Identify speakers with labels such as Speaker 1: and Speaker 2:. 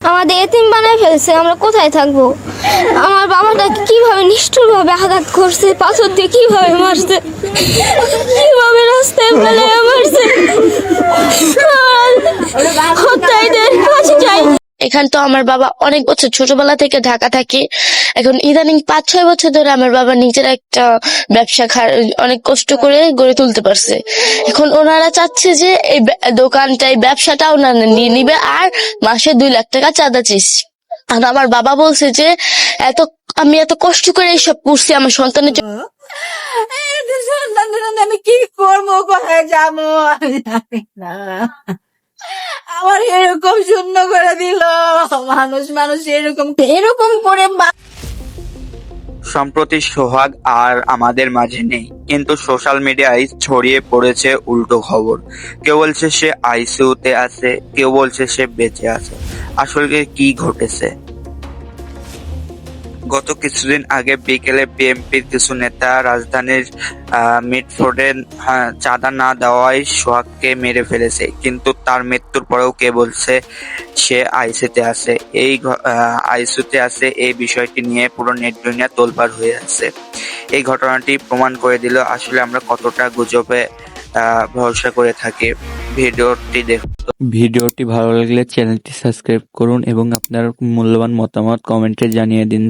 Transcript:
Speaker 1: আমাদের এতিম বানায় ফেলছে, আমরা কোথায় থাকবো? আমার বাবাটা কিভাবে নিষ্ঠুরভাবে আঘাত করছে, পাথর দিয়ে কিভাবে মারছে, কিভাবে রাস্তায় ফেলে মারছে। হত্যাকারীদের ফাঁসি চাই।
Speaker 2: এখানে তো আমার বাবা অনেক বছর ছোটবেলা থেকে ঢাকা থাকে। এখন ইদানিং ৫-৬ বছর ধরে আমার বাবা নিজের একটা ব্যবসা অনেক কষ্ট করে গড়ে তুলতে পারছে। এখন ওনারা চাচ্ছে যে এই দোকানটা, এই ব্যবসাটা ওনারা নিয়ে নিবে, আর মাসে 2 লাখ টাকা চাঁদা চেয়েছি। আর আমার বাবা বলছে যে আমি এত কষ্ট করে এইসব করছি আমার সন্তানের জন্য।
Speaker 3: আমি কি করবো, কোথায় যাবো আমি জানি না। আমার এরকম শূন্য করে দিল। মানুষ এরকম করে
Speaker 4: সম্প্রতি সোহাগ আর আমাদের মাঝে নেই, কিন্তু সোশ্যাল মিডিয়ায় ছড়িয়ে পড়েছে উল্টো খবর। কেউ বলছে সে আইসিইউতে আছে, কেউ বলছে সে বেঁচে আছে। আসলে কি ঘটেছে? গত কিছুদিন আগে বিকেলে বিএনপির কিছু নেতা রাজধানীর মিটফোর্ডে চাঁদা না দেওয়ায় সোহাগকে মেরে ফেলেছে, কিন্তু তার মৃত্যুর পরেও কে বলছে সে আইসিইউতে আছে। এই বিষয়টি নিয়ে পুরো নেট দুনিয়া তোলপাড় হয়ে আছে। এই ঘটনাটি প্রমাণ করে দিল আসলে আমরা কতটা গুজবে ভরসা করে থাকি।
Speaker 5: ভিডিওটি ভালো লাগলে চ্যানেলটি সাবস্ক্রাইব করুন এবং আপনার মূল্যবান মতামত কমেন্টে জানিয়ে দিন।